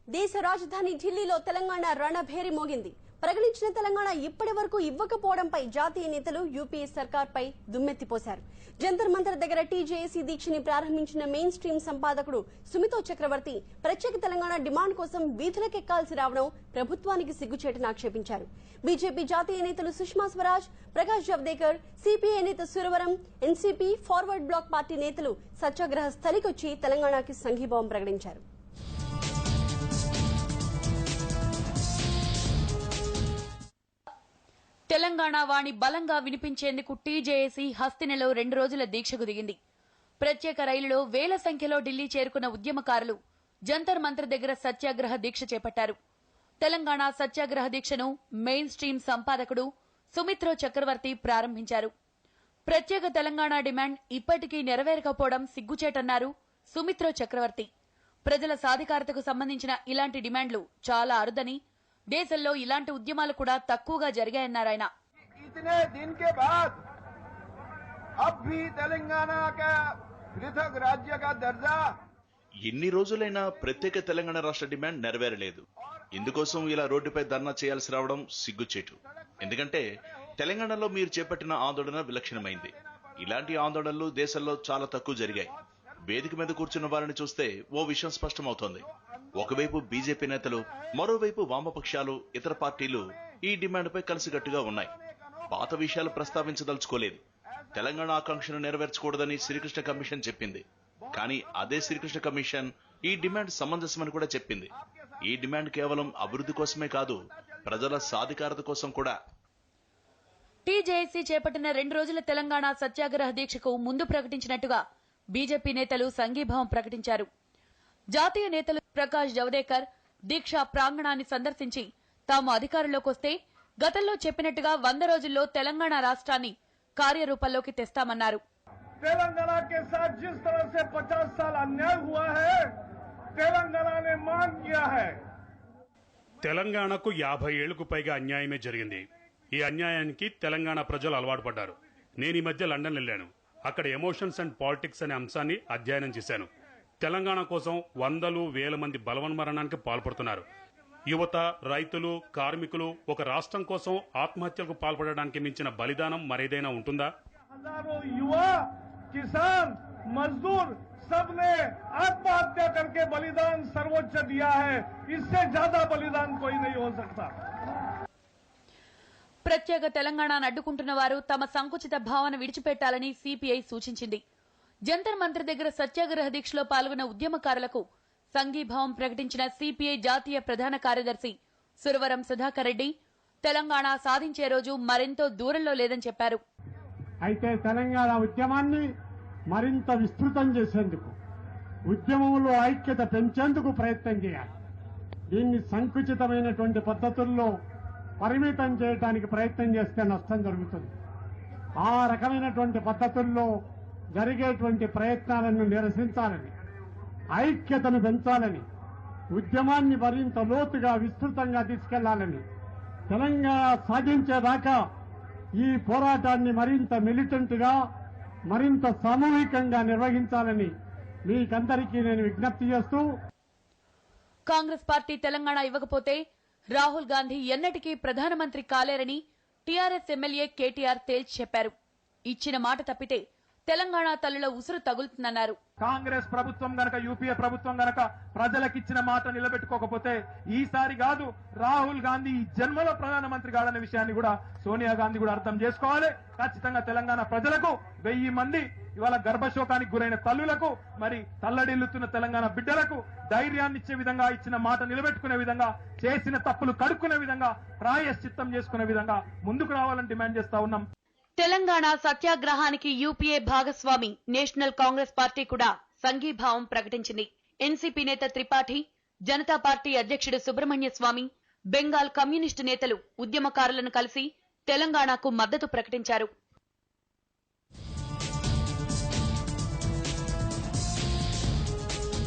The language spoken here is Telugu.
దేశ రాజధాని ఢిల్లీలో తెలంగాణ రణభేరి మోగింది. ప్రకటించిన తెలంగాణ ఇప్పటి వరకు ఇవ్వకపోవడంపై జాతీయ నేతలు యూపీఏ సర్కార్పై దుమ్మెత్తిపోశారు. జంతర్ మంతర్ దగ్గర టీజేఏసీ దీక్షని ప్రారంభించిన మెయిన్ స్ట్రీమ్ సంపాదకుడు సుమితో చక్రవర్తి ప్రత్యేక తెలంగాణ డిమాండ్ కోసం వీధులకెక్కాల్సి రావడం ప్రభుత్వానికి సిగ్గుచేటని ఆక్షేపించారు. బీజేపీ జాతీయ నేతలు సుష్మా స్వరాజ్, ప్రకాష్ జవదేకర్, సిపిఐ నేత Suravaram, NCP, forward bloc party నేతలు సత్యాగ్రహ స్థలికొచ్చి తెలంగాణకి సంఘీభావం ప్రకటించారు. తెలంగాణ వాణి బలంగా వినిపించేందుకు టీజేఏసీ హస్తినలో 2 రోజుల దీక్షకు దిగింది. ప్రత్యేక రైలులో వేల సంఖ్యలో ఢిల్లీ చేరుకున్న ఉద్యమకారులు జంతర్ మంతర్ దగ్గర సత్యాగ్రహ దీక్ష చేపట్టారు. తెలంగాణ సత్యాగ్రహ దీక్షను మెయిన్ స్ట్రీమ్ సంపాదకుడు సుమిత్రో చక్రవర్తి ప్రారంభించారు. ప్రత్యేక తెలంగాణ డిమాండ్ ఇప్పటికీ నెరవేరకపోవడం సిగ్గుచేటన్నారు సుమిత్రో చక్రవర్తి. ప్రజల సాధికారతకు సంబంధించిన ఇలాంటి డిమాండ్లు చాలా అరుదని, దేశంలో ఇలాంటి ఉద్యమాలు కూడా తక్కువగా జరిగాయన్నారాయన. ఇతనే దిన్ కే బాద్ అబ్ భీ తెలంగాణ కా పృథక్ రాజ్య కా దర్జా. ఎన్ని రోజులైనా ప్రత్యేక తెలంగాణ రాష్ట్ర డిమాండ్ నెరవేరలేదు. ఇందుకోసం ఇలా రోడ్డుపై ధర్నా చేయాల్సి రావడం సిగ్గుచేటు. ఎందుకంటే తెలంగాణలో మీరు చేపట్టిన ఆందోళన విలక్షణమైంది. ఇలాంటి ఆందోళనలు దేశంలో చాలా తక్కువ జరిగాయి. వేదిక మీద కూర్చున్న వారిని చూస్తే ఓ విషయం స్పష్టమవుతోంది. ఒకవైపు బీజేపీ నేతలు, మరోవైపు వామపక్షాలు, ఇతర పార్టీలు ఈ డిమాండ్పై కలిసికట్టుగా ఉన్నాయి. పాత విషయాలు ప్రస్తావించదలుచుకోలేదు. తెలంగాణ ఆకాంక్షను నెరవేర్చకూడదని శ్రీకృష్ణ కమిషన్ చెప్పింది. కానీ అదే శ్రీకృష్ణ కమిషన్ ఈ డిమాండ్ సమంజసమని కూడా చెప్పింది. ఈ డిమాండ్ కేవలం అభివృద్ధి కోసమే కాదు, ప్రజల సాధికారత కోసం కూడా. టీజేఏసీ చేపట్టిన 2 రోజుల తెలంగాణ సత్యాగ్రహ దీక్షకు ముందు ప్రకటించినట్టుగా బీజేపీ నేతలు సంఘీభావం ప్రకటించారు. జాతీయ నేతలు ప్రకాష్ జవదేకర్ దీక్షా ప్రాంగణాన్ని సందర్శించి తాము అధికారంలోకి వస్తే గతంలో చెప్పినట్టుగా 100 రోజుల్లో తెలంగాణ రాష్ట్రాన్ని కార్యరూపంలోకి తెస్తామన్నారు. तेलंगाना के साथ जिस तरह से 50 साल अन्याय हुआ है, तेलंगाना ने मांग किया है. తెలంగాణకు 50 ఏళ్లకు పైగా అన్యాయమే జరిగింది. ఈ అన్యాయానికి తెలంగాణ ప్రజలు అలవాటు పడ్డారు. నేను ఈ మధ్య లండన్ వెళ్లాను. అక్కడ ఎమోషన్స్ అండ్ పాలిటిక్స్ అనే అంశాన్ని అధ్యయనం చేశాను. తెలంగాణ కోసం వందలు వేల మంది బలవన్మరణానికి పాల్పడుతున్నారు. యువత, రైతులు, కార్మికులు ఒక రాష్ట్రం కోసం ఆత్మహత్యలకు పాల్పడడానికి మించిన బలిదానం మరేదైనా ఉంటుందా? हजारों युवा, किसान, मजदूर सबने आत्महत्या करके बलिदान सर्वोच्च दिया है. इससे ज्यादा बलिदान कोई नहीं हो सकता. ప్రత్యేక తెలంగాణను అడ్డుకుంటున్న వారు తమ సంకుచిత భావన విడిచిపెట్టాలని సిపిఐ సూచించింది. జంతర్ మంతర్ దగ్గర సత్యాగ్రహ దీక్షలో పాల్గొన్న ఉద్యమకారులకు సంఘీభావం ప్రకటించిన సిపిఐ జాతీయ ప్రధాన కార్యదర్శి సురవరం సుధాకర్ రెడ్డి తెలంగాణ సాధించే రోజు మరెంతో దూరంలో లేదని చెప్పారు. అయితే తెలంగాణ ఉద్యమాన్ని మరింత విస్తృతం చేసేందుకు, ఉద్యమంలో ఐక్యత పెంచేందుకు ప్రయత్నం చేయాలి. దీన్ని సంకుచితమైనటువంటి పద్ధతుల్లో పరిమితం చేయడానికి ప్రయత్నం చేస్తే నష్టం జరుగుతుంది. ఆ రకమైనటువంటి పద్ధతుల్లో జరిగేటువంటి ప్రయత్నాలను నిరసించాలని, ఐక్యతను పెంచాలని, ఉద్యమాన్ని మరింత లోతుగా విస్తృతంగా తీసుకెళ్లాలని, తెలంగాణ సాధించేదాకా ఈ పోరాటాన్ని మరింత మిలిటెంట్ గా, మరింత సామూహికంగా నిర్వహించాలని మీకందరికీ నేను విజ్ఞప్తి చేస్తూ, కాంగ్రెస్ పార్టీ తెలంగాణ ఇవ్వకపోతే రాహుల్ గాంధీ ఎన్నటికీ ప్రధానమంత్రి కాలేరని టీఆర్ఎస్ ఎమ్మెల్యే కేటీఆర్ తేల్చి చెప్పారు. ఇచ్చిన మాట తప్పితే తెలంగాణ తల్లుల ఉసురు తగులుతుందన్నారు. కాంగ్రెస్ ప్రభుత్వం గనక, యూపీఏ ప్రభుత్వం గనక ప్రజలకిచ్చిన మాట నిలబెట్టుకోకపోతే ఈసారి కాదు, రాహుల్ గాంధీ ఈ జన్మలో ప్రధానమంత్రి కాదనే విషయాన్ని కూడా సోనియా గాంధీ కూడా అర్థం చేసుకోవాలి. ఖచ్చితంగా తెలంగాణ ప్రజలకు 1000 మంది ఇవాళ గర్భశోకానికి గురైన తల్లులకు, మరి తల్లడిల్లుతున్న తెలంగాణ బిడ్డలకు ధైర్యాన్ని ఇచ్చే విధంగా, ఇచ్చిన మాట నిలబెట్టుకునే విధంగా, చేసిన తప్పులు కడుక్కునే విధంగా, ప్రాయశ్చిత్తం చేసుకునే విధంగా ముందుకు రావాలని డిమాండ్ చేస్తా ఉన్నాం. తెలంగాణ సత్యాగ్రహానికి యూపీఏ భాగస్వామి నేషనల్ కాంగ్రెస్ పార్టీ కూడా సంఘీభావం ప్రకటించింది. ఎన్సీపీ నేత త్రిపాఠి, జనతా పార్టీ అధ్యక్షుడు సుబ్రహ్మణ్య స్వామి, బెంగాల్ కమ్యూనిస్టు నేతలు ఉద్యమకారులను కలిసి తెలంగాణకు మద్దతు ప్రకటించారు.